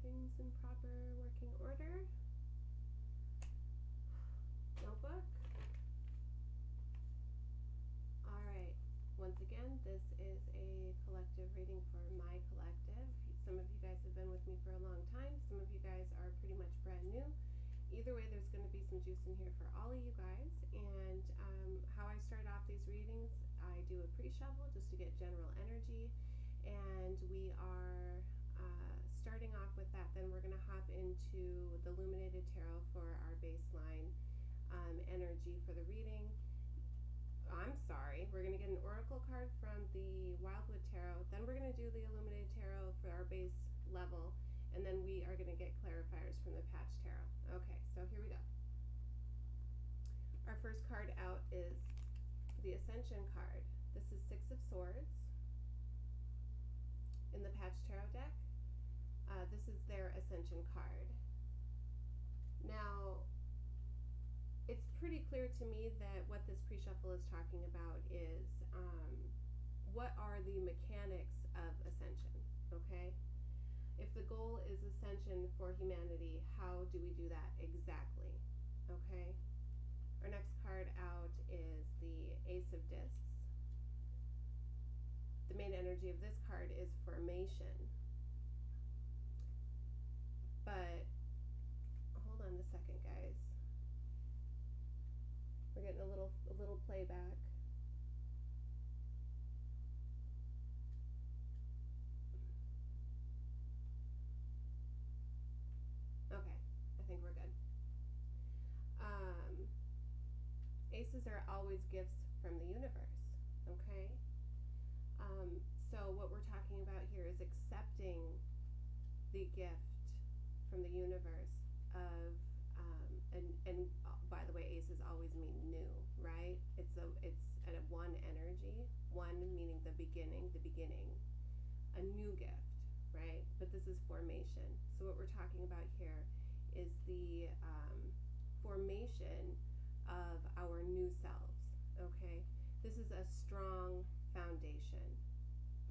things in proper working order. Notebook. Alright, once again, this is a collective reading for my collective. Some of you guys have been with me for a long time. Some of you guys are pretty much brand new. Either way, there's going to be some juice in here for all of you guys. And how I start off these readings, I do a pre-shuffle just to get general energy. And we are starting off with that. Then we're going to hop into the Illuminated Tarot for our baseline energy for the reading. I'm sorry, we're going to get an oracle card from the Wildwood Tarot. Then we're going to do the Illuminated Tarot for our base level. And then we are going to get clarifiers from the Patch Tarot. Okay, so here we go. Our first card out is the Ascension card. This is Six of Swords in the Patch Tarot deck. This is their Ascension card. Now, it's pretty clear to me that what this pre-shuffle is talking about is what are the mechanics of ascension, okay? If the goal is ascension for humanity, how do we do that exactly, okay? Our next card out is the Ace of Discs. The main energy of this card is formation. But, hold on a second, guys. We're getting a little playback. Okay, I think we're good. Aces are always gifts from the universe, okay? So what we're talking about here is accepting the gift from the universe of and by the way, aces always mean new, right? It's at a one energy, one meaning the beginning, a new gift, right? But this is formation. So what we're talking about here is the formation of our new selves, okay? This is a strong foundation,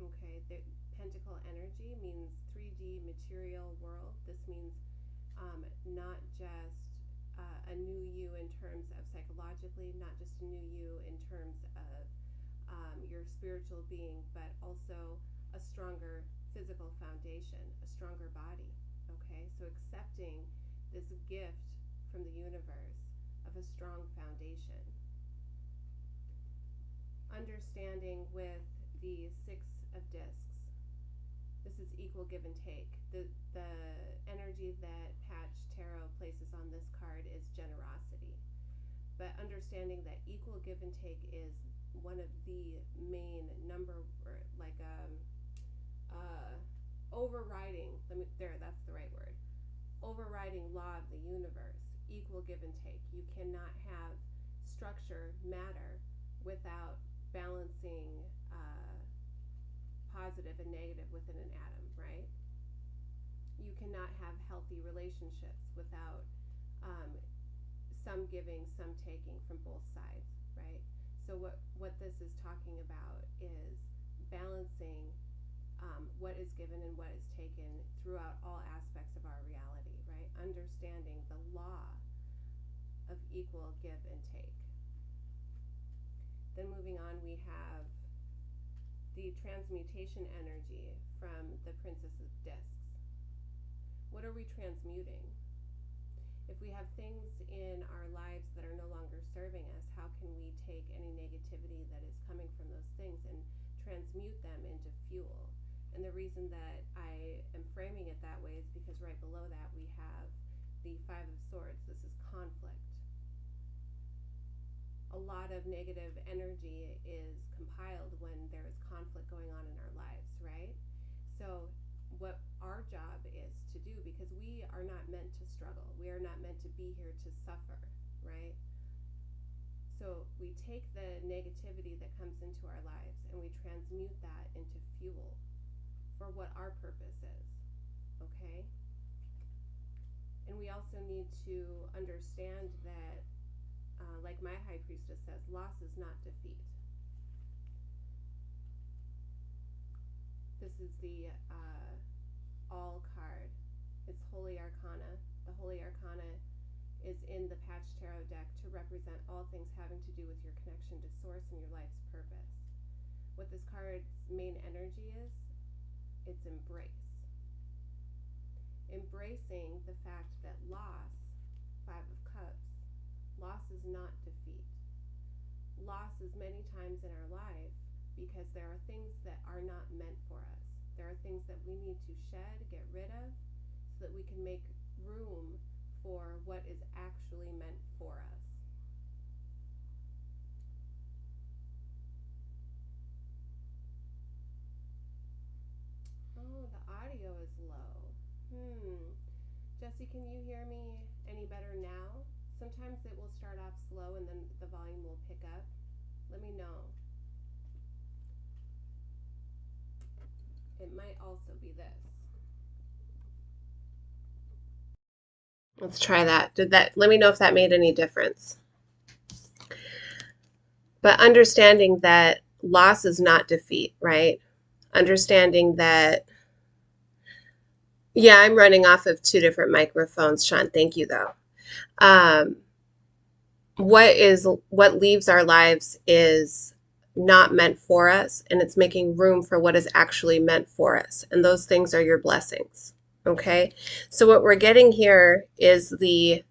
okay? The pentacle energy means 3D material world. This means not just a new you in terms of psychologically, not just a new you in terms of your spiritual being, but also a stronger physical foundation, a stronger body, okay? So accepting this gift from the universe of a strong foundation. Understanding with the Six of Discs, this is equal give and take. The energy that Patch Tarot places on this card is generosity. But understanding that equal give and take is one of the main overriding, that's the right word, overriding law of the universe, equal give and take. You cannot have structure, matter, without balancing positive and negative within an atom, right? You cannot have healthy relationships without some giving, some taking from both sides, right? So what this is talking about is balancing what is given and what is taken throughout all aspects of our reality, right? Understanding the law of equal give and take. Then moving on, we have the transmutation energy from the Princess of Discs. What are we transmuting? If we have things in our lives that are no longer serving us, how can we take any negativity that is coming from those things and transmute them into fuel? And the reason that I am framing it that way is because right below that we have the Five of Swords. This is conflict. A lot of negative energy is compiled when there is conflict going on in our lives, right? So what our job is to do, because we are not meant to struggle, we are not meant to be here to suffer, right? So we take the negativity that comes into our lives and we transmute that into fuel for what our purpose is, okay? And we also need to understand that like my High Priestess says, loss is not defeat. This is the All card. It's Holy Arcana. The Holy Arcana is in the Patch Tarot deck to represent all things having to do with your connection to Source and your life's purpose. What this card's main energy is, it's embrace. Embracing the fact that loss, Five of Cups, loss is not defeat. Loss is many times in our life because there are things that are not meant for us. There are things that we need to shed, get rid of, so that we can make room for what is actually meant for us. Oh, the audio is low. Jesse, can you hear me any better now? Sometimes it will start off slow and then the volume will pick up. Let me know. It might also be this. Let's try that. Let me know if that made any difference. But understanding that loss is not defeat, right? Understanding that, yeah, I'm running off of 2 different microphones, Sean. Thank you, though. What leaves our lives is not meant for us, and it's making room for what is actually meant for us. And those things are your blessings. Okay? So what we're getting here is the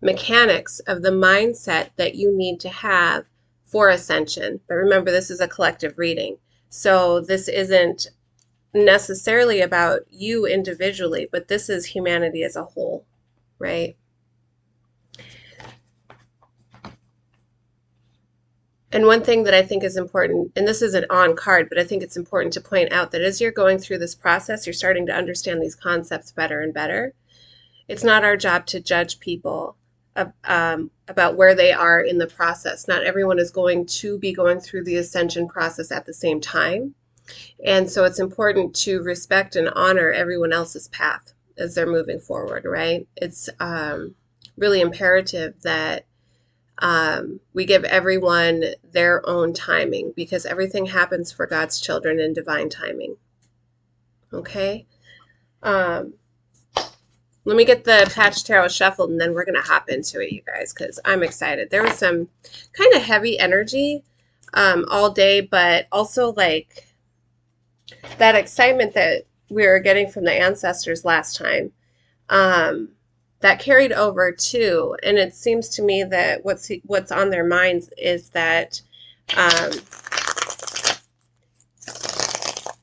mechanics of the mindset that you need to have for ascension. But remember, this is a collective reading. So this isn't necessarily about you individually, but this is humanity as a whole, right? And one thing that I think is important, and this isn't on card, but I think it's important to point out that as you're going through this process, you're starting to understand these concepts better and better. It's not our job to judge people about where they are in the process. Not everyone is going to be going through the ascension process at the same time. And so it's important to respect and honor everyone else's path as they're moving forward, right? It's really imperative that we give everyone their own timing, because everything happens for God's children in divine timing. Okay? Let me get the Patch Tarot shuffled, and then we're going to hop into it, you guys, because I'm excited. There was some kind of heavy energy all day, but also like that excitement that we were getting from the ancestors last time. That carried over too, and it seems to me that what's on their minds is that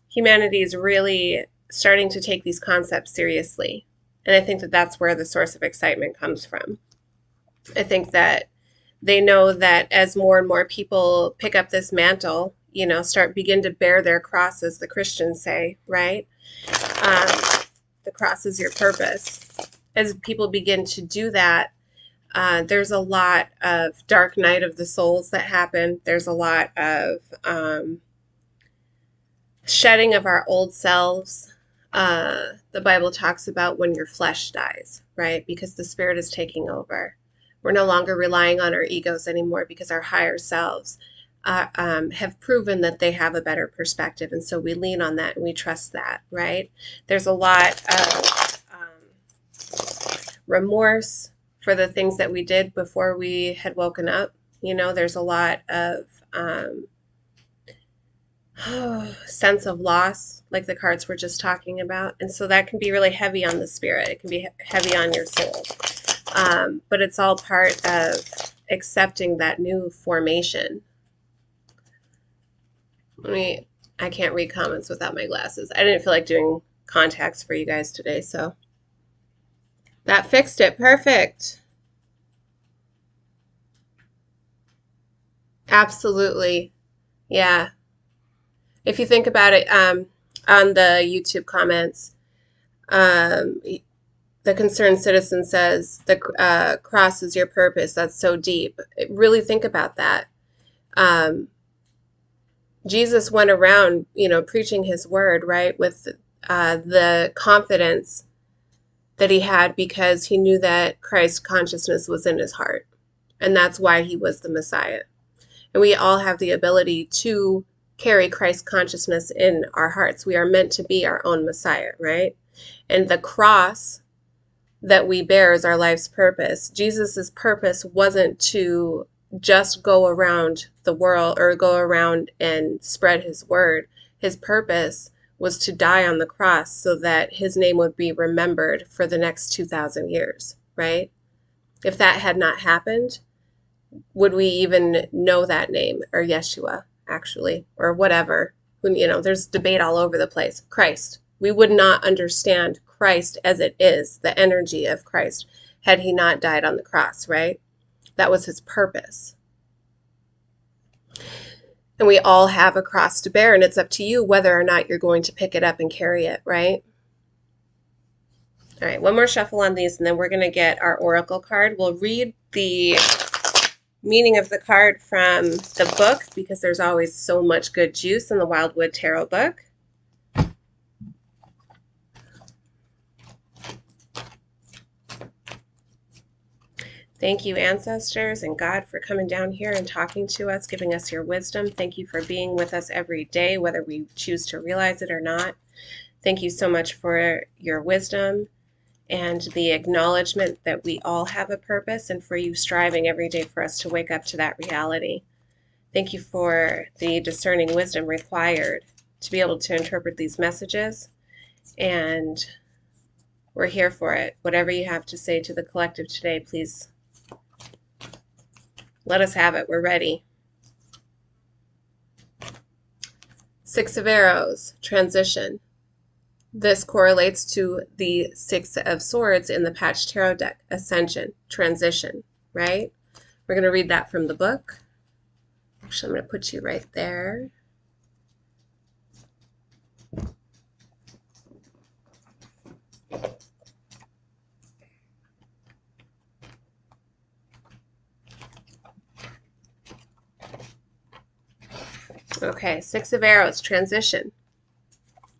humanity is really starting to take these concepts seriously, and I think that that's where the source of excitement comes from. I think that they know that as more and more people pick up this mantle, you know, begin to bear their cross, as the Christians say, right? The cross is your purpose. As people begin to do that, there's a lot of dark night of the souls that happen. There's a lot of shedding of our old selves. The Bible talks about when your flesh dies, right? Because the spirit is taking over. We're no longer relying on our egos anymore, because our higher selves have proven that they have a better perspective. And so we lean on that and we trust that, right? There's a lot of remorse for the things that we did before we had woken up. You know, there's a lot of sense of loss, like the cards we're just talking about. And so that can be really heavy on the spirit. It can be heavy on your soul. But it's all part of accepting that new formation. I can't read comments without my glasses. I didn't feel like doing contacts for you guys today, so that fixed it. Perfect. Absolutely. Yeah. If you think about it, on the YouTube comments, the concerned citizen says the cross is your purpose. That's so deep. Really think about that. Jesus went around, you know, preaching his word, right, with the confidence that he had, because he knew that Christ consciousness was in his heart. And that's why he was the Messiah. And we all have the ability to carry Christ consciousness in our hearts. We are meant to be our own Messiah, right? And the cross that we bear is our life's purpose. Jesus's purpose wasn't to just go around the world or go around and spread his word. His purpose was to die on the cross so that his name would be remembered for the next 2,000 years, right? If that had not happened, would we even know that name, or Yeshua, actually, or whatever? You know, there's debate all over the place. Christ. We would not understand Christ as it is, the energy of Christ, had he not died on the cross, right? That was his purpose. And we all have a cross to bear, and it's up to you whether or not you're going to pick it up and carry it, right? All right, one more shuffle on these, and then we're going to get our oracle card. We'll read the meaning of the card from the book, because there's always so much good juice in the Wildwood Tarot book. Thank you, ancestors and God, for coming down here and talking to us, giving us your wisdom. Thank you for being with us every day, whether we choose to realize it or not. Thank you so much for your wisdom and the acknowledgement that we all have a purpose, and for you striving every day for us to wake up to that reality. Thank you for the discerning wisdom required to be able to interpret these messages, and we're here for it. Whatever you have to say to the collective today, please let us have it. We're ready. Six of Arrows, transition. This correlates to the Six of Swords in the Patch Tarot deck, ascension, transition, right? We're going to read that from the book. Actually, I'm going to put you right there. Okay, Six of Arrows, transition.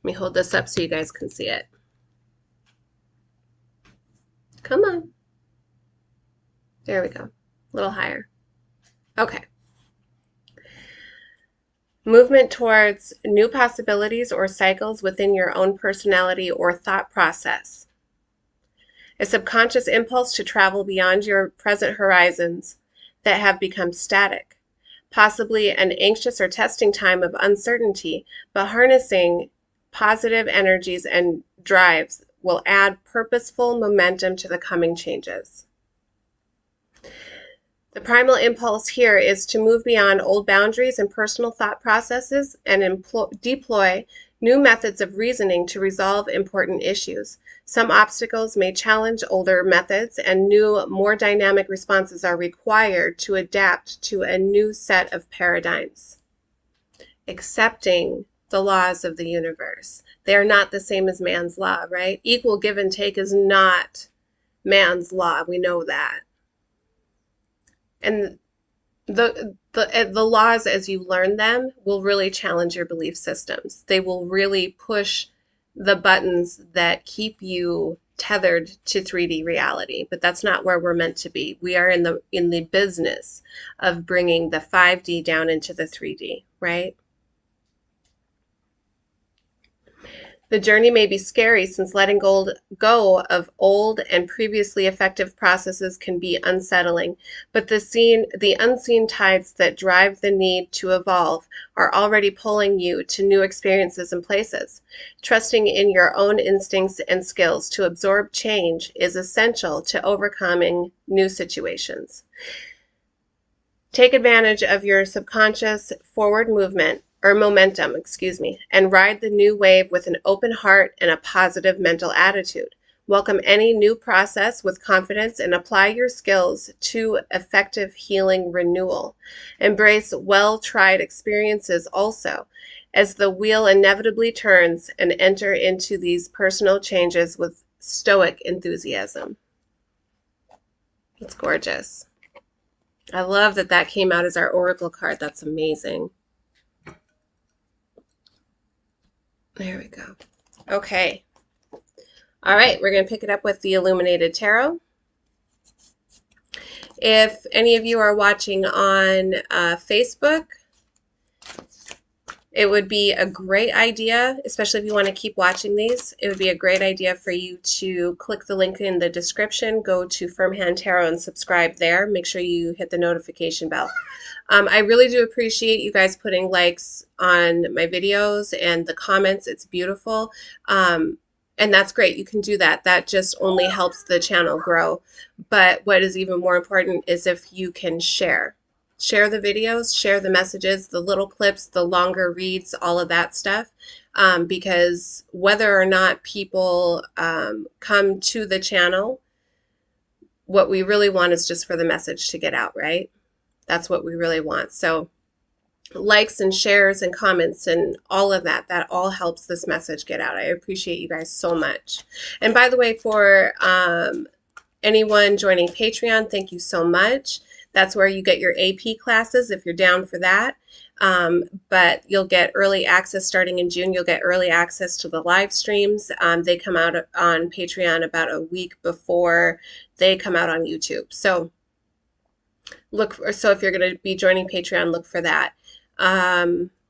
Let me hold this up so you guys can see it. Come on. There we go. A little higher. Okay. Movement towards new possibilities or cycles within your own personality or thought process. A subconscious impulse to travel beyond your present horizons that have become static. Possibly an anxious or testing time of uncertainty, but harnessing positive energies and drives will add purposeful momentum to the coming changes. The primal impulse here is to move beyond old boundaries and personal thought processes and deploy new methods of reasoning to resolve important issues. Some obstacles may challenge older methods, and new, more dynamic responses are required to adapt to a new set of paradigms. Accepting the laws of the universe. They are not the same as man's law, right? Equal give and take is not man's law. We know that. And the laws, as you learn them, will really challenge your belief systems. They will really push the buttons that keep you tethered to 3D reality, but that's not where we're meant to be. We are in the business of bringing the 5D down into the 3D, right? The journey may be scary, since letting go of old and previously effective processes can be unsettling, but the unseen tides that drive the need to evolve are already pulling you to new experiences and places. Trusting in your own instincts and skills to absorb change is essential to overcoming new situations. Take advantage of your subconscious forward momentum, and ride the new wave with an open heart and a positive mental attitude. Welcome any new process with confidence and apply your skills to effective healing renewal. Embrace well-tried experiences also, as the wheel inevitably turns, and enter into these personal changes with stoic enthusiasm. It's gorgeous. I love that that came out as our oracle card. That's amazing. There we go. Okay. All right, we're going to pick it up with the Illuminated Tarot. If any of you are watching on Facebook, it would be a great idea, especially if you want to keep watching these, it would be a great idea for you to click the link in the description, go to Firm Hand Tarot and subscribe there. Make sure you hit the notification bell. I really do appreciate you guys putting likes on my videos and the comments. It's beautiful. And that's great. You can do that. That just only helps the channel grow. But what is even more important is if you can share. Share the videos, share the messages, the little clips, the longer reads, all of that stuff. Because whether or not people come to the channel, what we really want is just for the message to get out, right? That's what we really want. So likes and shares and comments and all of that, that all helps this message get out. I appreciate you guys so much. And by the way, for anyone joining Patreon, thank you so much. That's where you get your AP classes if you're down for that. But you'll get early access starting in June. You'll get early access to the live streams. They come out on Patreon about a week before they come out on YouTube. So if you're going to be joining Patreon, look for that.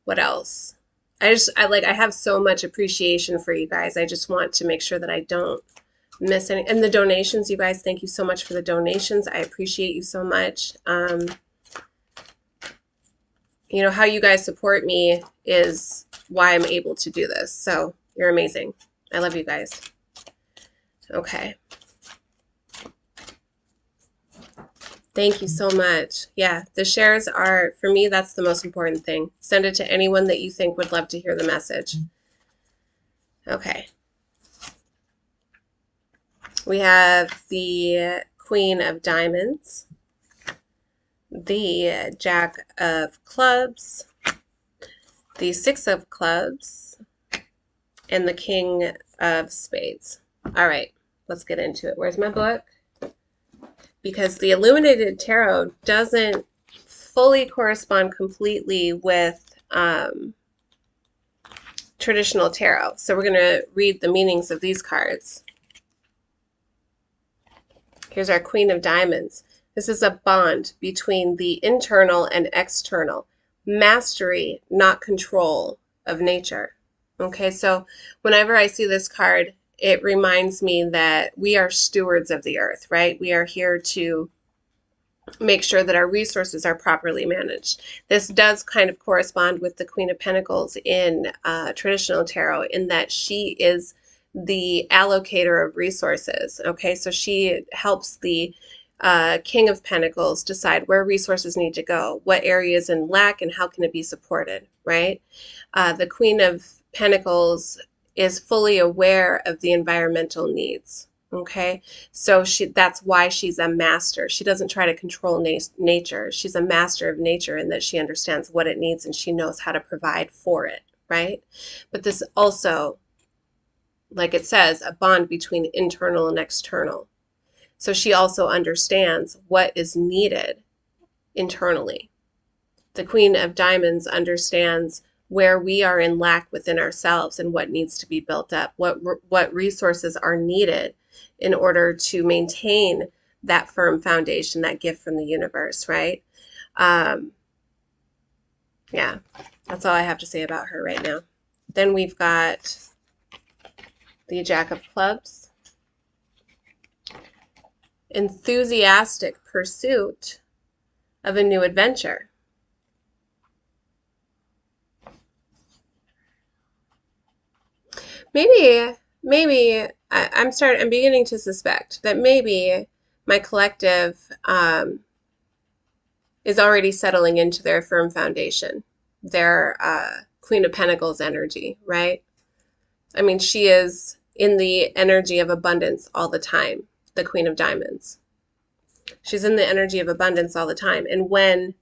What else? I have so much appreciation for you guys. I just want to make sure that I don't miss any. And the donations, you guys, thank you so much for the donations. I appreciate you so much. You know, how you guys support me is why I'm able to do this. So you're amazing. I love you guys. Okay. Thank you so much. Yeah, the shares are, for me, that's the most important thing. Send it to anyone that you think would love to hear the message. Okay. We have the Queen of Diamonds, the Jack of Clubs, the Six of Clubs, and the King of Spades. All right, let's get into it. Where's my book? Because the Illuminated Tarot doesn't fully correspond completely with traditional tarot. So we're going to read the meanings of these cards. Here's our Queen of Diamonds. This is a bond between the internal and external. Mastery, not control, of nature. Okay, so whenever I see this card, it reminds me that we are stewards of the earth, right? We are here to make sure that our resources are properly managed. This does kind of correspond with the Queen of Pentacles in traditional tarot, in that she is the allocator of resources. Okay, so she helps the King of Pentacles decide where resources need to go, what area is in lack, and how can it be supported, right? The Queen of Pentacles is fully aware of the environmental needs. Okay, so that's why she's a master. She doesn't try to control nature. She's a master of nature in that she understands what it needs and she knows how to provide for it, right? But this also, like it says, a bond between internal and external. So she also understands what is needed internally. The Queen of Diamonds understands where we are in lack within ourselves and what needs to be built up, what resources are needed in order to maintain that firm foundation, that gift from the universe, right? Yeah, that's all I have to say about her right now. Then we've got the Jack of Clubs. Enthusiastic pursuit of a new adventure. Maybe I'm beginning to suspect that maybe my collective is already settling into their firm foundation, their Queen of Pentacles energy, right? I mean, she is in the energy of abundance all the time, the Queen of Diamonds. She's in the energy of abundance all the time. And when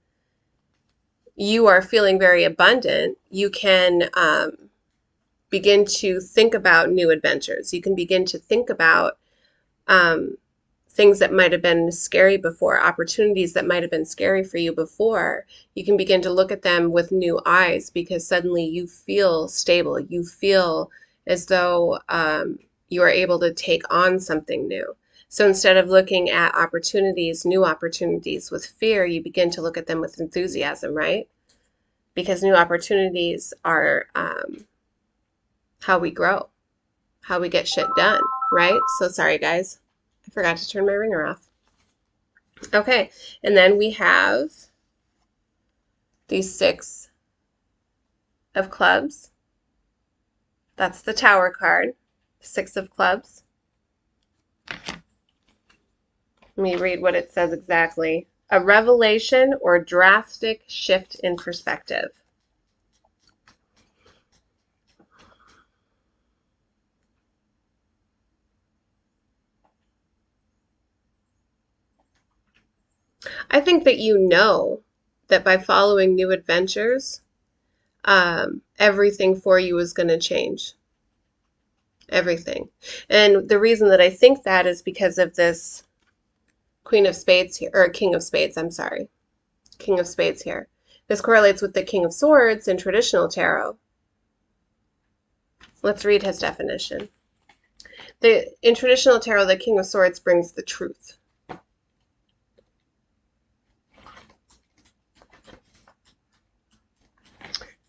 you are feeling very abundant, you can begin to think about new adventures. You can begin to think about things that might have been scary before, opportunities that might have been scary for you before. You can begin to look at them with new eyes because suddenly you feel stable. You feel as though you are able to take on something new. So instead of looking at opportunities, new opportunities with fear, you begin to look at them with enthusiasm, right? because new opportunities are how we grow, how we get shit done, right? So sorry, guys. I forgot to turn my ringer off. Okay, and then we have these 6 of clubs. That's the Tower card, 6 of clubs. Let me read what it says exactly. A revelation or drastic shift in perspective. I think that you know that by following new adventures, everything for you is going to change. Everything. And the reason that I think that is because of this Queen of Spades here, or King of Spades, I'm sorry. King of Spades here. This correlates with the King of Swords in traditional tarot. Let's read his definition. In traditional tarot, the King of Swords brings the truth.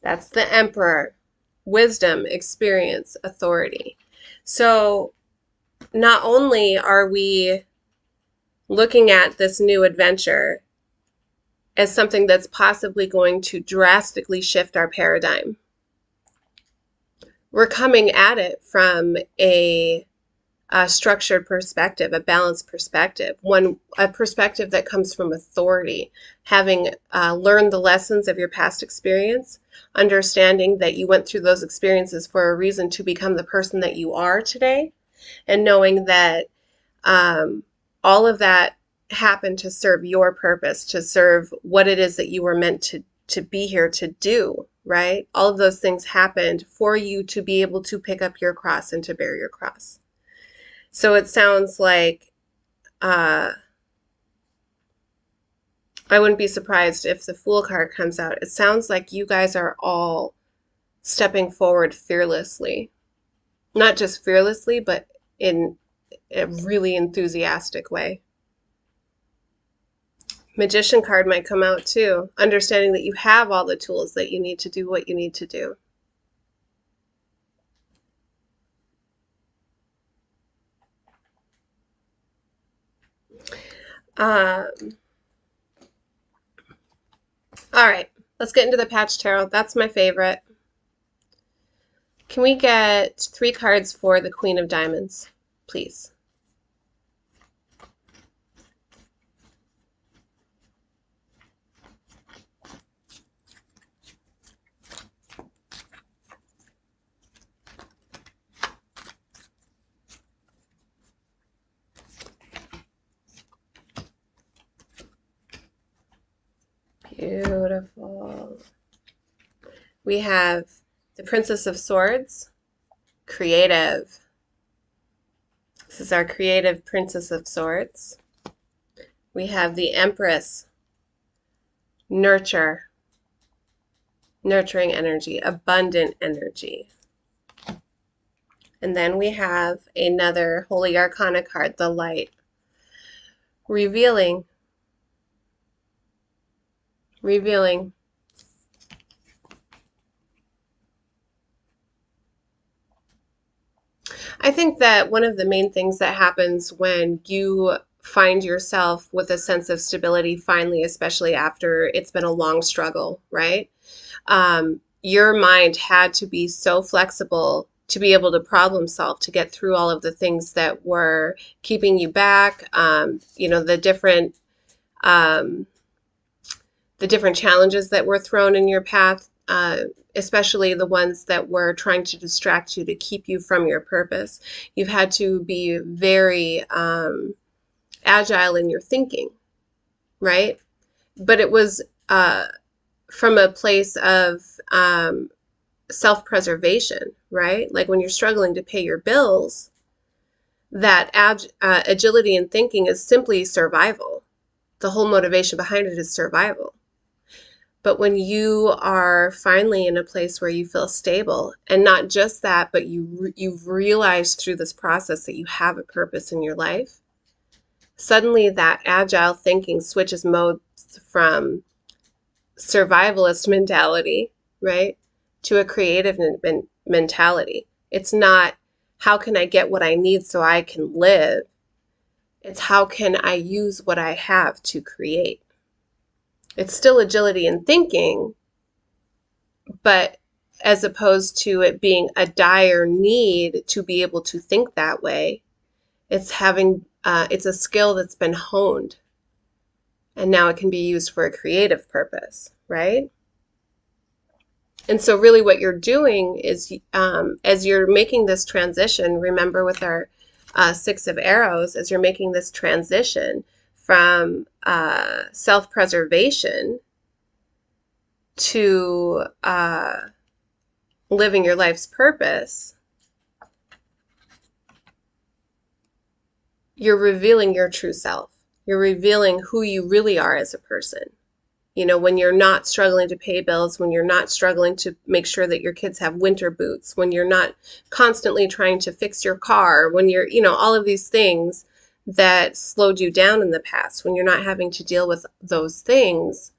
That's the Emperor. Wisdom, experience, authority. So not only are we looking at this new adventure as something that's possibly going to drastically shift our paradigm, we're coming at it from a structured perspective, a balanced perspective, a perspective that comes from authority, having learned the lessons of your past experience, understanding that you went through those experiences for a reason to become the person that you are today, and knowing that all of that happened to serve your purpose, to serve what it is that you were meant to be here to do, right? All of those things happened for you to be able to pick up your cross and to bear your cross. So it sounds like I wouldn't be surprised if the Fool card comes out. It sounds like you guys are all stepping forward fearlessly. Not just fearlessly, but in a really enthusiastic way. Magician card might come out too, understanding that you have all the tools that you need to do what you need to do. All right, let's get into the Patch Tarot. That's my favorite. Can we get 3 cards for the Queen of Diamonds, please? Beautiful. We have the Princess of Swords, creative. This is our creative Princess of Swords. We have the Empress, nurture, nurturing energy, abundant energy. And then we have another Holy Arcana card, the Light, revealing. I think that one of the main things that happens when you find yourself with a sense of stability finally, especially after it's been a long struggle, right? Your mind had to be so flexible to be able to problem solve, to get through all of the things that were keeping you back, the different challenges that were thrown in your path, especially the ones that were trying to distract you, to keep you from your purpose. You've had to be very agile in your thinking, right? But it was from a place of self-preservation, right? Like when you're struggling to pay your bills, that agility in thinking is simply survival. The whole motivation behind it is survival. But when you are finally in a place where you feel stable, and not just that, but you've realized through this process that you have a purpose in your life, suddenly that agile thinking switches modes from survivalist mentality, right, to a creative mentality. It's not, how can I get what I need so I can live? It's, how can I use what I have to create? It's still agility in thinking, but as opposed to it being a dire need to be able to think that way, it's having, it's a skill that's been honed, and now it can be used for a creative purpose, right? And so really what you're doing is, as you're making this transition, remember with our Six of Arrows, as you're making this transition from self-preservation to living your life's purpose, you're revealing your true self. You're revealing who you really are as a person. You know, when you're not struggling to pay bills, when you're not struggling to make sure that your kids have winter boots, when you're not constantly trying to fix your car, when you're, you know, all of these things that slowed you down in the past, when you're not having to deal with those things,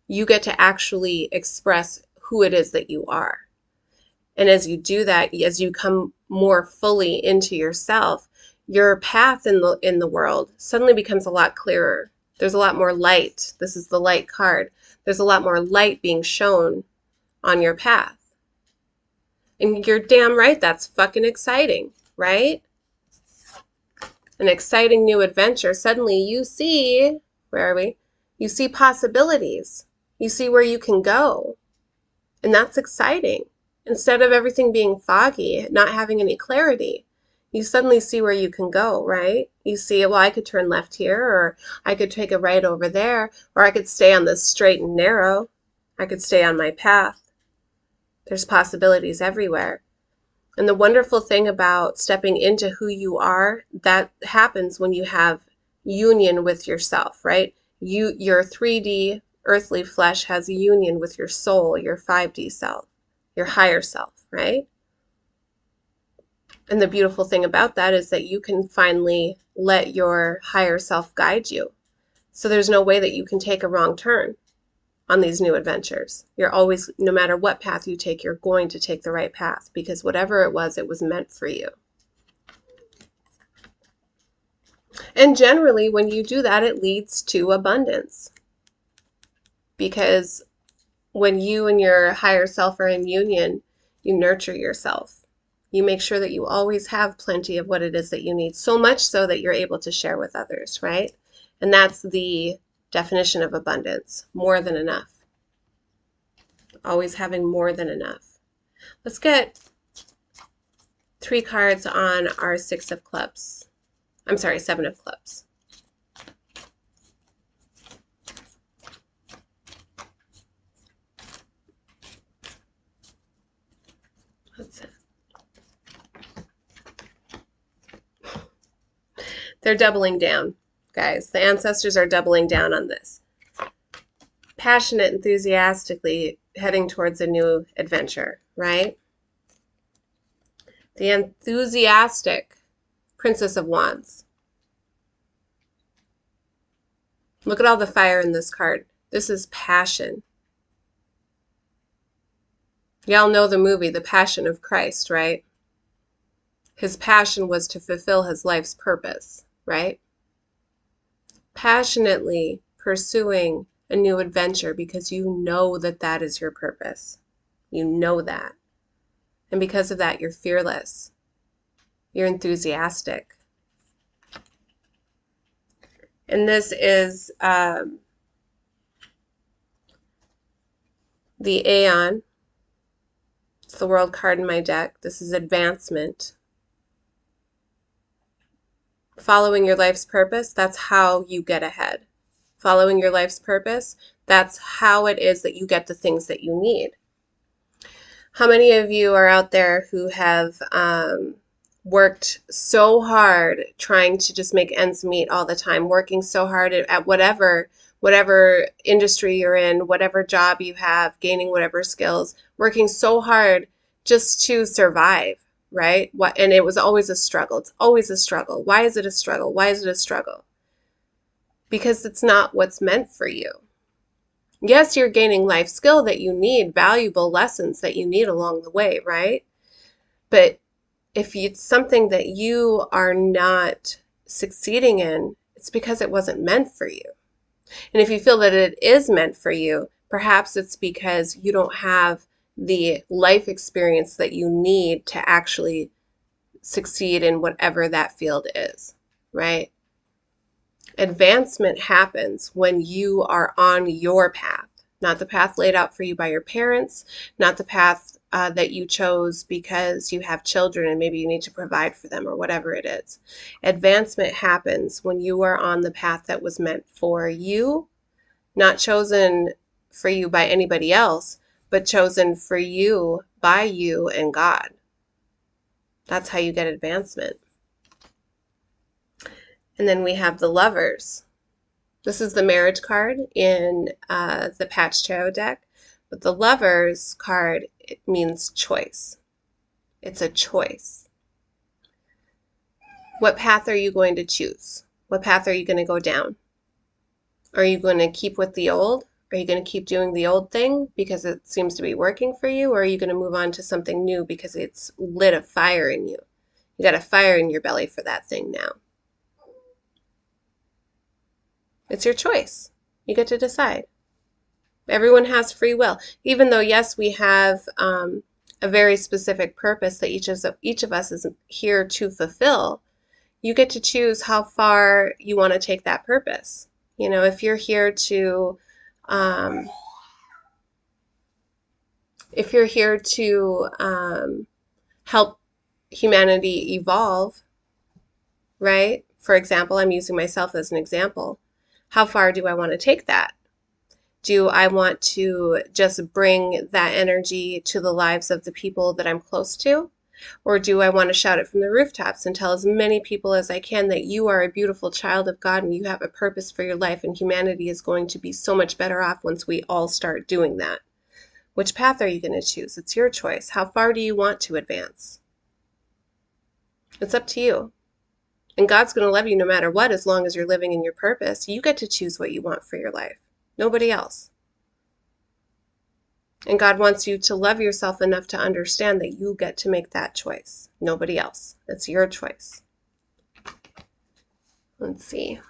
you get to actually express who it is that you are. And as you do that, as you come more fully into yourself, your path in the world suddenly becomes a lot clearer. There's a lot more light. This is the light card. There's a lot more light being shown on your path. And you're damn right, that's fucking exciting, right? An exciting new adventure. Suddenly you see, where are we? You see possibilities. You see where you can go. And that's exciting. Instead of everything being foggy, not having any clarity, you suddenly see where you can go, right? You see, well, I could turn left here, or I could take a right over there, or I could stay on this straight and narrow. I could stay on my path. There's possibilities everywhere. And the wonderful thing about stepping into who you are, that happens when you have union with yourself, right? Your 3D earthly flesh has union with your soul, your 5D self, your higher self, right? And the beautiful thing about that is that you can finally let your higher self guide you. So there's no way that you can take a wrong turn on these new adventures. You're always, no matter what path you take, you're going to take the right path, because whatever it was meant for you. And generally, when you do that, it leads to abundance. Because when you and your higher self are in union, you nurture yourself. You make sure that you always have plenty of what it is that you need, so much so that you're able to share with others, right? And that's the definition of abundance, more than enough. Always having more than enough. Let's get 3 cards on our Six of Clubs. I'm sorry, 7 of Clubs. What's that? They're doubling down, guys. The ancestors are doubling down on this. Passionate, enthusiastically heading towards a new adventure, right? The enthusiastic Princess of Wands. Look at all the fire in this card. This is passion. Y'all know the movie, The Passion of Christ, right? His passion was to fulfill his life's purpose, right? Passionately pursuing a new adventure because you know that that is your purpose. You know that. And because of that, you're fearless. You're enthusiastic. And this is the Aeon. It's the World card in my deck. This is advancement. Following your life's purpose, that's how you get ahead. Following your life's purpose, that's how it is that you get the things that you need. How many of you are out there who have worked so hard trying to just make ends meet all the time, working so hard at whatever industry you're in, whatever job you have, gaining whatever skills, working so hard just to survive, right? And it was always a struggle. It's always a struggle. Why is it a struggle? Why is it a struggle? Because it's not what's meant for you. Yes, you're gaining life skill that you need, valuable lessons that you need along the way, right? But if it's something that you are not succeeding in, it's because it wasn't meant for you. And if you feel that it is meant for you, perhaps it's because you don't have the life experience that you need to actually succeed in whatever that field is, right? Advancement happens when you are on your path, not the path laid out for you by your parents, not the path that you chose because you have children and maybe you need to provide for them or whatever it is. Advancement happens when you are on the path that was meant for you, not chosen for you by anybody else, but chosen for you by you and God. That's how you get advancement. And then we have the Lovers. This is the marriage card in the Patch Tarot deck. But the Lovers card, it means choice. It's a choice. What path are you going to choose? What path are you going to go down? Are you going to keep with the old? Are you going to keep doing the old thing because it seems to be working for you? Or are you going to move on to something new because it's lit a fire in you? You got a fire in your belly for that thing now. It's your choice. You get to decide. Everyone has free will. Even though, yes, we have a very specific purpose that each of us is here to fulfill, you get to choose how far you want to take that purpose. You know, if you're here to help humanity evolve, right? For example, I'm using myself as an example. How far do I want to take that? Do I want to just bring that energy to the lives of the people that I'm close to? Or do I want to shout it from the rooftops and tell as many people as I can that you are a beautiful child of God and you have a purpose for your life and humanity is going to be so much better off once we all start doing that? Which path are you going to choose? It's your choice. How far do you want to advance? It's up to you. And God's going to love you no matter what, as long as you're living in your purpose. You get to choose what you want for your life. Nobody else. And God wants you to love yourself enough to understand that you get to make that choice. Nobody else. It's your choice. Let's see.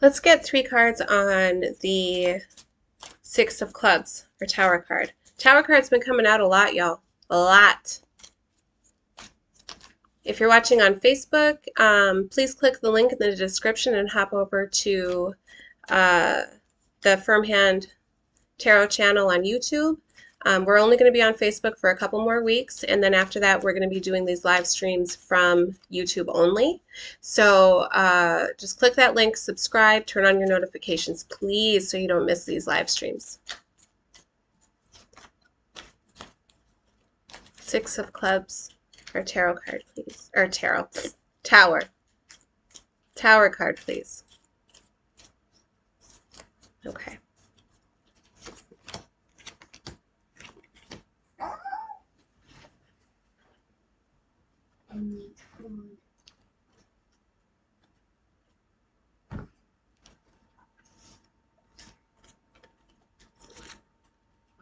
Let's get 3 cards on the 6 of Clubs, or Tower card. Tower card's been coming out a lot, y'all. A lot. If you're watching on Facebook, please click the link in the description and hop over to the Firm Hand Tarot channel on YouTube. We're only going to be on Facebook for a couple more weeks, and then after that we're going to be doing these live streams from YouTube only. So just click that link, subscribe, turn on your notifications, please, so you don't miss these live streams. 6 of Clubs, or Tarot card, please. Or Tarot. Tower. Tower card, please. Okay.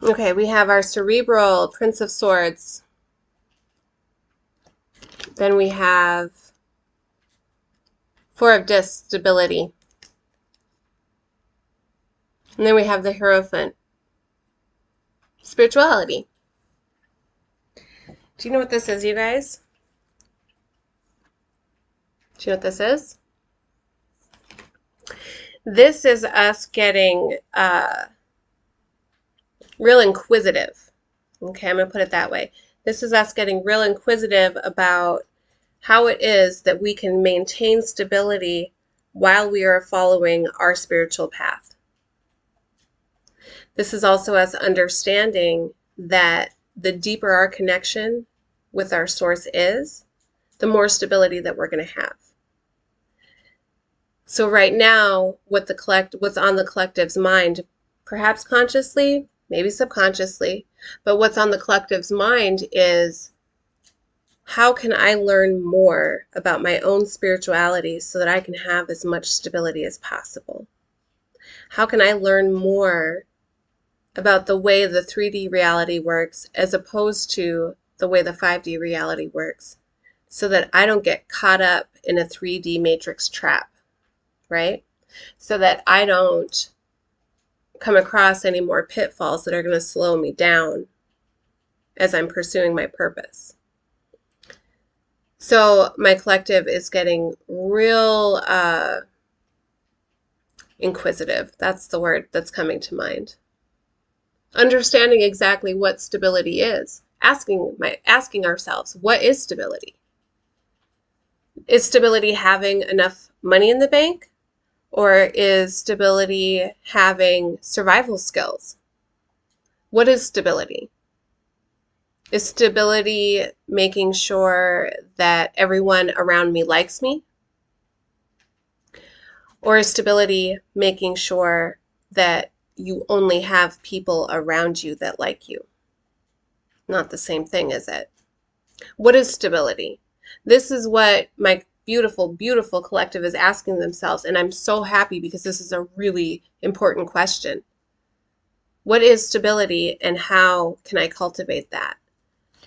Okay, we have our Cerebral Prince of Swords. Then we have 4 of Discs, Stability. And then we have the Hierophant, Spirituality. Do you know what this is, you guys? Do you know what this is? This is us getting real inquisitive. Okay, I'm going to put it that way. This is us getting real inquisitive about how it is that we can maintain stability while we are following our spiritual path. This is also us understanding that the deeper our connection with our source is, the more stability that we're going to have. So right now, what's on the collective's mind, perhaps consciously, maybe subconsciously, but what's on the collective's mind is, How can I learn more about my own spirituality so that I can have as much stability as possible? How can I learn more about the way the 3D reality works as opposed to the way the 5D reality works so that I don't get caught up in a 3D matrix trap, right? So that I don't come across any more pitfalls that are going to slow me down as I'm pursuing my purpose. So my collective is getting real inquisitive. That's the word that's coming to mind. Understanding exactly what stability is. Asking ourselves, what is stability? Is stability having enough money in the bank? Or is stability having survival skills? What is stability? Is stability making sure that everyone around me likes me? Or is stability making sure that you only have people around you that like you? Not the same thing, is it? What is stability? This is what my beautiful, beautiful collective is asking themselves, and I'm so happy because this is a really important question. What is stability, and how can I cultivate that?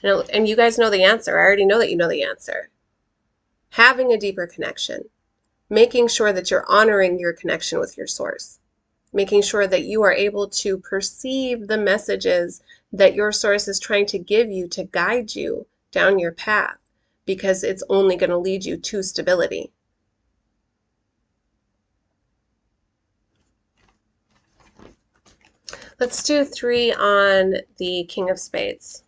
And you guys know the answer. I already know that you know the answer. Having a deeper connection, making sure that you're honoring your connection with your source, making sure that you are able to perceive the messages that your source is trying to give you to guide you down your path, because it's only going to lead you to stability. Let's do 3 on the King of Spades.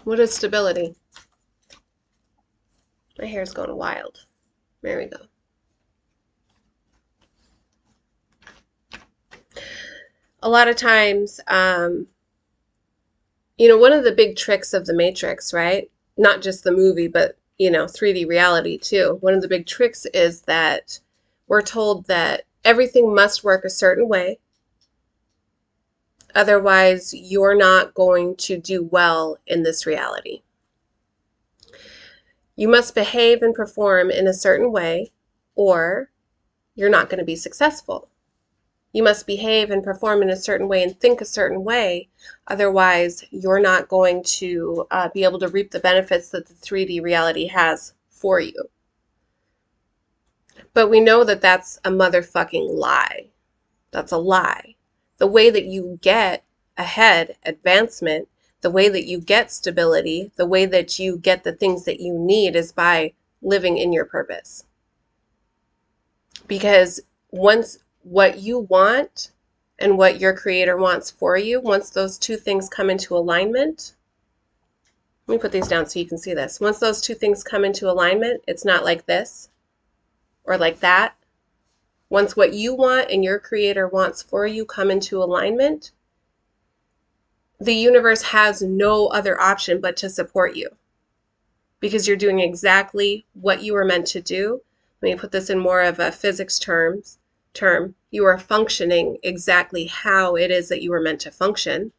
What is stability? My hair's going wild. There we go. A lot of times, one of the big tricks of the Matrix, right? Not just the movie, but, 3D reality too. One of the big tricks is that we're told that everything must work a certain way. Otherwise, you're not going to do well in this reality. You must behave and perform in a certain way, or you're not going to be successful. You must behave and perform in a certain way and think a certain way. Otherwise, you're not going to be able to reap the benefits that the 3D reality has for you. But we know that that's a motherfucking lie. That's a lie. The way that you get ahead, advancement, the way that you get stability, the way that you get the things that you need is by living in your purpose. Because once what you want and what your creator wants for you, once those two things come into alignment, let me put these down so you can see this. Once those two things come into alignment, it's not like this or like that. Once what you want and your creator wants for you come into alignment, the universe has no other option but to support you, because you're doing exactly what you were meant to do. Let me put this in more of a physics term. You are functioning exactly how it is that you were meant to function.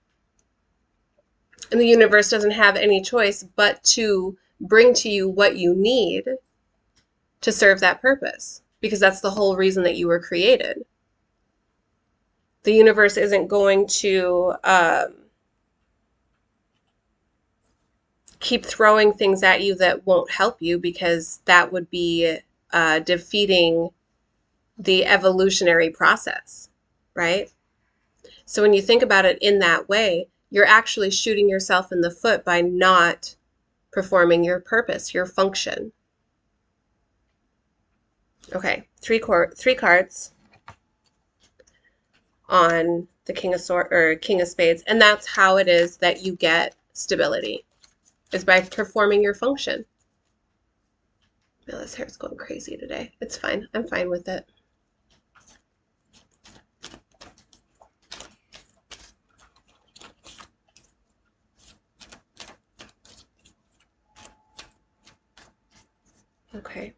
And the universe doesn't have any choice but to bring to you what you need to serve that purpose, because that's the whole reason that you were created. The universe isn't going to keep throwing things at you that won't help you, because that would be defeating the evolutionary process, right? So when you think about it in that way, you're actually shooting yourself in the foot by not performing your purpose, your function. Okay, three cards on the King of Spades, and that's how it is that you get stability, is by performing your function. Now this hair's going crazy today. It's fine. I'm fine with it. Okay.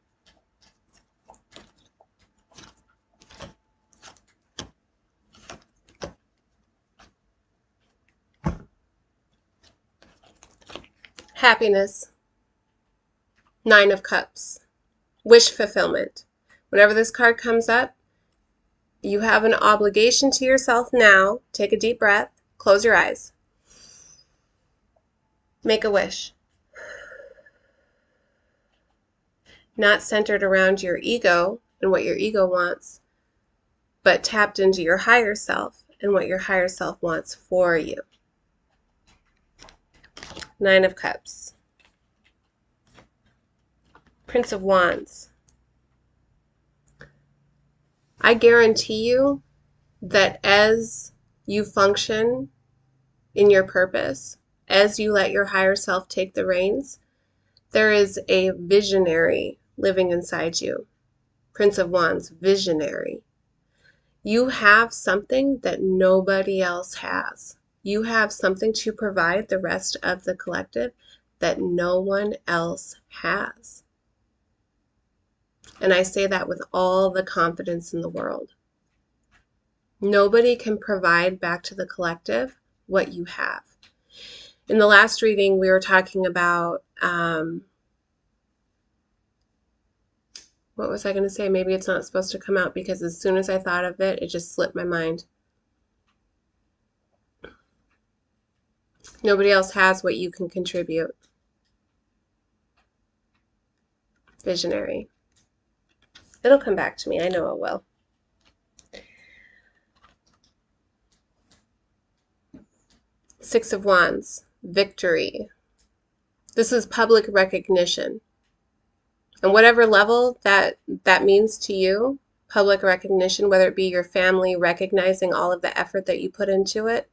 Happiness. 9 of Cups. Wish fulfillment. Whenever this card comes up, you have an obligation to yourself now. Take a deep breath. Close your eyes. Make a wish. Not centered around your ego and what your ego wants, but tapped into your higher self and what your higher self wants for you. 9 of Cups. Prince of Wands. I guarantee you that as you function in your purpose, as you let your higher self take the reins, there is a visionary living inside you. Prince of Wands, visionary. You have something that nobody else has. You have something to provide the rest of the collective that no one else has. And I say that with all the confidence in the world. Nobody can provide back to the collective what you have. In the last reading, we were talking about, what was I going to say? Maybe it's not supposed to come out because as soon as I thought of it, it just slipped my mind. Nobody else has what you can contribute. Visionary. It'll come back to me. I know it will. Six of Wands. Victory. This is public recognition. And whatever level that means to you, public recognition, whether it be your family recognizing all of the effort that you put into it,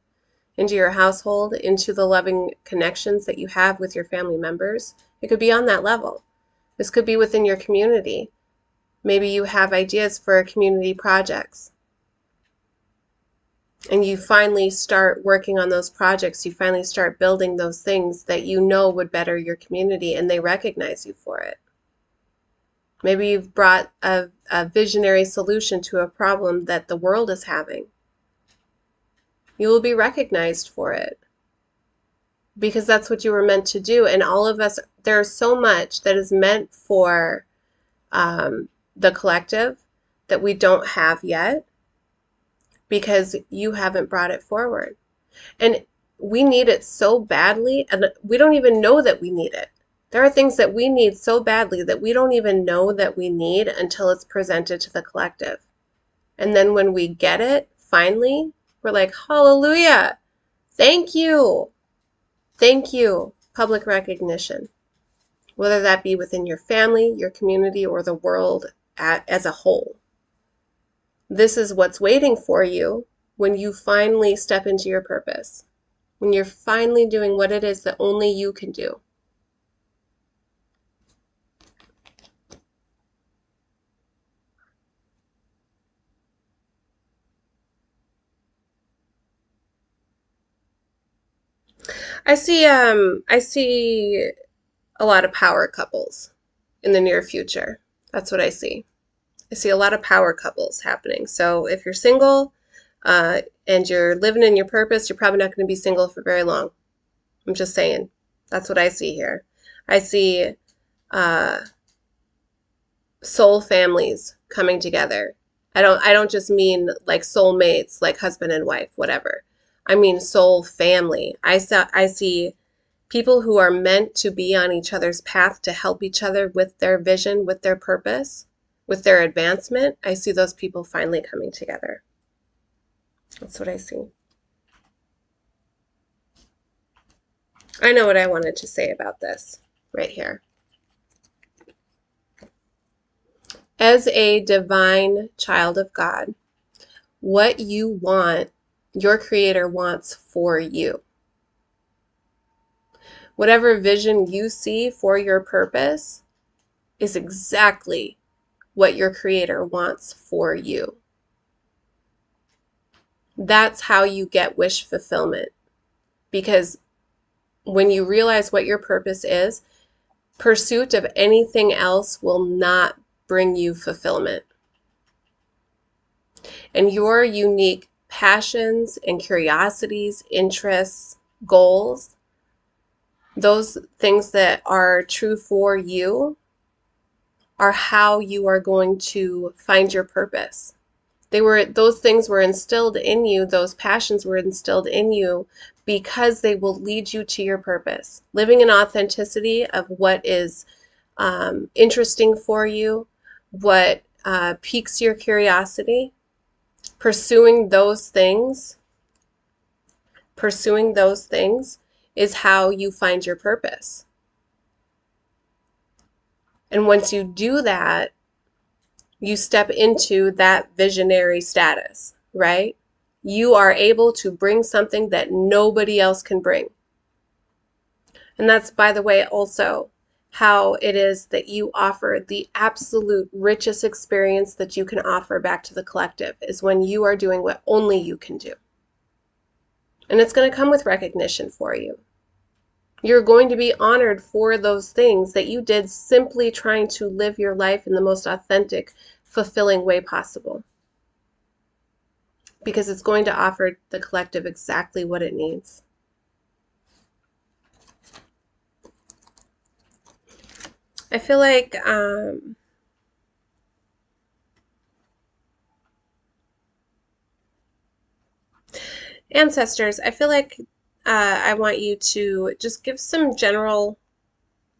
into your household, into the loving connections that you have with your family members. It could be on that level. This could be within your community. Maybe you have ideas for community projects. And you finally start working on those projects. You finally start building those things that you know would better your community, and they recognize you for it. Maybe you've brought a visionary solution to a problem that the world is having. You will be recognized for it because that's what you were meant to do. And all of us, there's so much that is meant for the collective that we don't have yet because you haven't brought it forward. And we need it so badly, and we don't even know that we need it. There are things that we need so badly that we don't even know that we need until it's presented to the collective. And then when we get it, finally, we're like, hallelujah, thank you. Thank you. Public recognition. Whether that be within your family, your community, or the world as a whole. This is what's waiting for you when you finally step into your purpose. When you're finally doing what it is that only you can do. I see a lot of power couples in the near future. That's what I see. I see a lot of power couples happening. So if you're single and you're living in your purpose, you're probably not going to be single for very long. I'm just saying. That's what I see here. I see soul families coming together. I don't just mean like soulmates, like husband and wife, whatever. I mean soul family. I see people who are meant to be on each other's path to help each other with their vision, with their purpose, with their advancement. I see those people finally coming together. That's what I see. I know what I wanted to say about this right here. As a divine child of God, what you want, your Creator wants for you. Whatever vision you see for your purpose is exactly what your Creator wants for you. That's how you get wish fulfillment. Because when you realize what your purpose is, pursuit of anything else will not bring you fulfillment. And your unique passions and curiosities, interests, goals those things that are true for you are how you are going to find your purpose. Those things were instilled in you, those passions were instilled in you because they will lead you to your purpose. Living in authenticity of what is interesting for you, what piques your curiosity, pursuing those things is how you find your purpose. And once you do that, you step into that visionary status, right? You are able to bring something that nobody else can bring. And that's, by the way, also how it is that you offer the absolute richest experience that you can offer back to the collective is when you are doing what only you can do. And it's going to come with recognition for you. You're going to be honored for those things that you did simply trying to live your life in the most authentic, fulfilling way possible. Because it's going to offer the collective exactly what it needs. I feel like ancestors, I feel like I want you to just give some general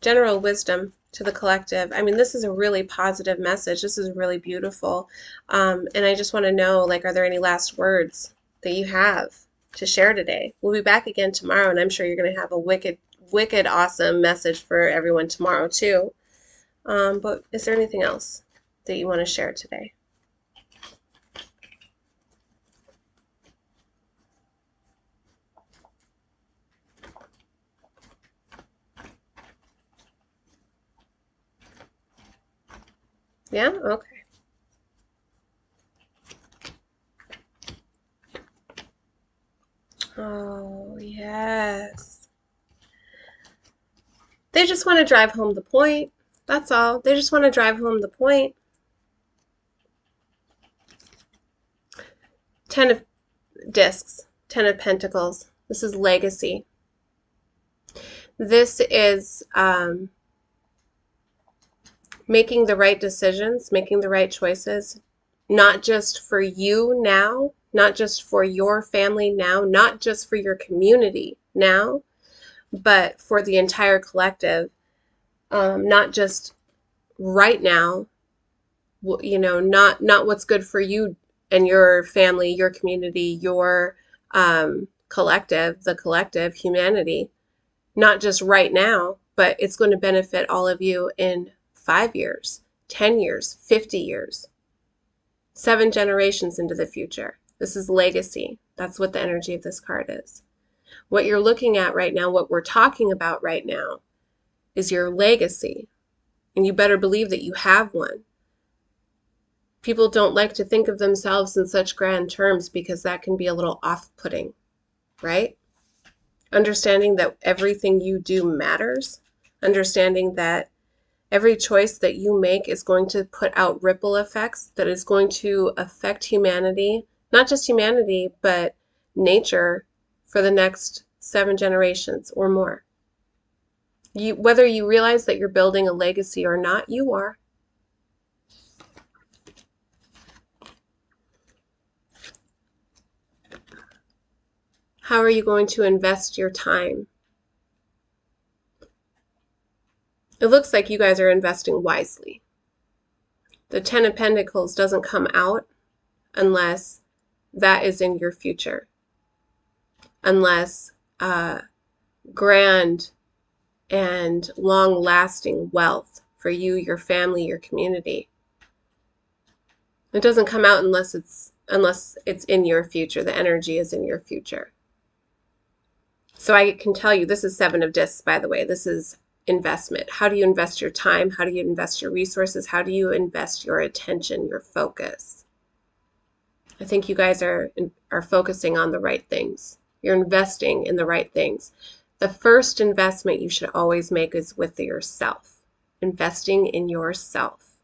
wisdom to the collective. I mean, this is a really positive message. This is really beautiful. And I just want to know, like, are there any last words that you have to share today? We'll be back again tomorrow, and I'm sure you're going to have a wicked, wicked awesome message for everyone tomorrow, too. But is there anything else that you want to share today? Yeah? Okay. Oh, yes. They just want to drive home the point. That's all. They just want to drive home the point. 10 of discs, 10 of pentacles. This is legacy. This is making the right decisions, making the right choices, not just for you now, not just for your family now, not just for your community now, but for the entire collective. Not just right now, you know, not what's good for you and your family, your community, your collective, the collective, humanity, not just right now, but it's going to benefit all of you in 5 years, 10 years, 50 years, 7 generations into the future. This is legacy. That's what the energy of this card is. What you're looking at right now, what we're talking about right now, is your legacy. And you better believe that you have one. People don't like to think of themselves in such grand terms because that can be a little off-putting, right? Understanding that everything you do matters, understanding that every choice that you make is going to put out ripple effects that is going to affect humanity, not just humanity, but nature for the next 7 generations or more. Whether you realize that you're building a legacy or not, you are. How are you going to invest your time? It looks like you guys are investing wisely. The 10 of Pentacles doesn't come out unless that is in your future. Unless grand and long-lasting wealth for you, your family, your community. It doesn't come out unless it's in your future. The energy is in your future. So I can tell you, this is 7 of discs, by the way. This is investment. How do you invest your time? How do you invest your resources? How do you invest your attention, your focus? I think you guys are focusing on the right things. You're investing in the right things. The first investment you should always make is with yourself. Investing in yourself.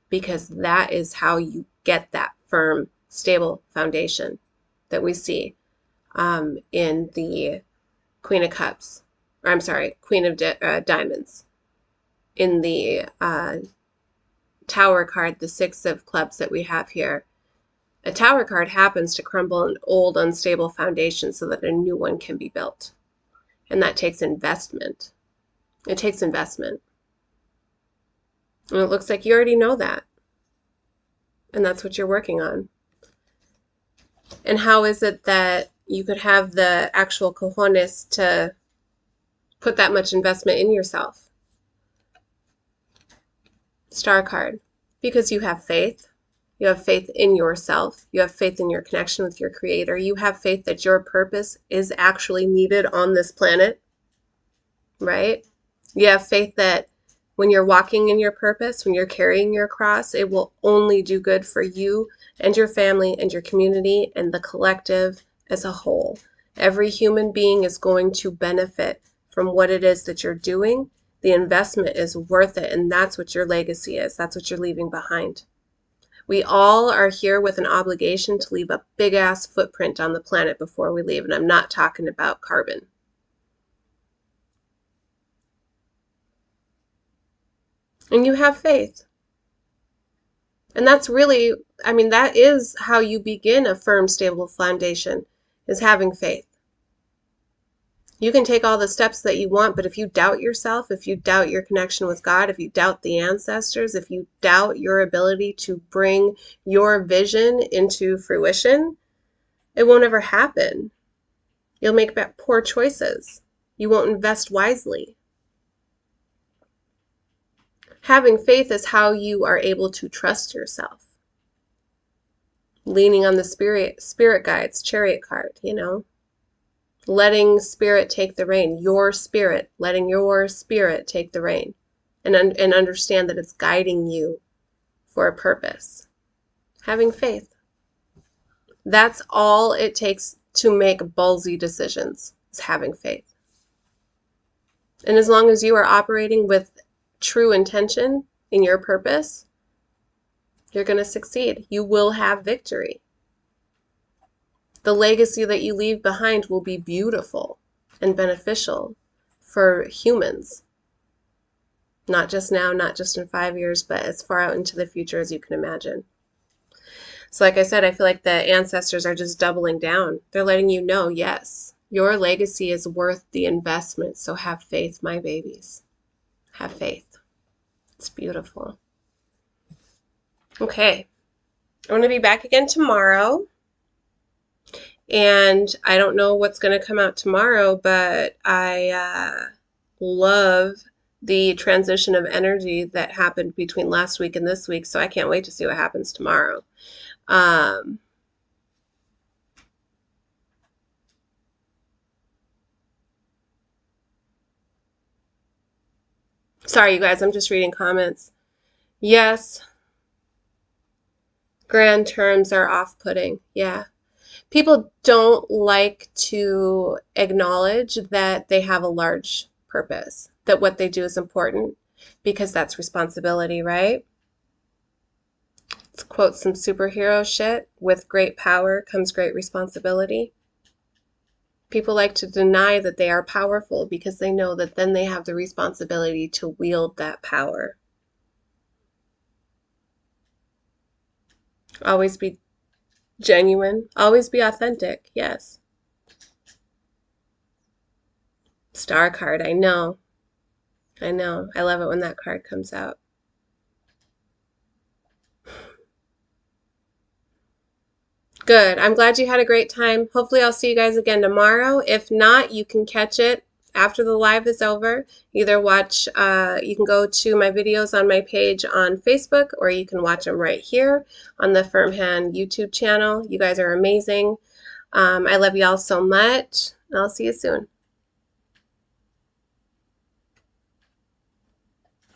Because that is how you get that firm, stable foundation that we see in the Queen of Cups. I'm sorry, Queen of Diamonds. In the Tower card, the 6 of Clubs that we have here, a Tower card happens to crumble an old, unstable foundation so that a new one can be built. And that takes investment. It takes investment. And it looks like you already know that. And that's what you're working on. And how is it that you could have the actual cojones to put that much investment in yourself? Star card. Because you have faith. You have faith in yourself. You have faith in your connection with your creator. You have faith that your purpose is actually needed on this planet, right? You have faith that when you're walking in your purpose, when you're carrying your cross, it will only do good for you and your family and your community and the collective as a whole. Every human being is going to benefit from what it is that you're doing. The investment is worth it, and that's what your legacy is. That's what you're leaving behind. We all are here with an obligation to leave a big-ass footprint on the planet before we leave, and I'm not talking about carbon. And you have faith. And that's really, I mean, that is how you begin a firm, stable foundation, is having faith. You can take all the steps that you want, but if you doubt yourself, if you doubt your connection with God, if you doubt the ancestors, if you doubt your ability to bring your vision into fruition, it won't ever happen. You'll make poor choices. You won't invest wisely. Having faith is how you are able to trust yourself. Leaning on the spirit guides, chariot card, you know. Letting spirit take the rein. Your spirit, letting your spirit take the rein. And understand that it's guiding you for a purpose. Having faith. That's all it takes to make ballsy decisions, is having faith. And as long as you are operating with true intention in your purpose, you're going to succeed. You will have victory. The legacy that you leave behind will be beautiful and beneficial for humans. Not just now, not just in 5 years, but as far out into the future as you can imagine. So like I said, I feel like the ancestors are just doubling down. They're letting you know, yes, your legacy is worth the investment. So have faith, my babies. Have faith. It's beautiful. Okay. I'm going to be back again tomorrow. And I don't know what's going to come out tomorrow, but I love the transition of energy that happened between last week and this week. So I can't wait to see what happens tomorrow. Sorry, you guys, I'm just reading comments. Yes, grand terms are off-putting. Yeah. People don't like to acknowledge that they have a large purpose, that what they do is important, because that's responsibility, right? Let's quote some superhero shit. With great power comes great responsibility. People like to deny that they are powerful because they know that then they have the responsibility to wield that power. Always be genuine. Always be authentic. Yes. Star card. I know. I know. I love it when that card comes out. Good. I'm glad you had a great time. Hopefully I'll see you guys again tomorrow. If not, you can catch it after the live is over. Either watch, you can go to my videos on my page on Facebook, or you can watch them right here on the Firm Hand YouTube channel. You guys are amazing. I love y'all so much. I'll see you soon.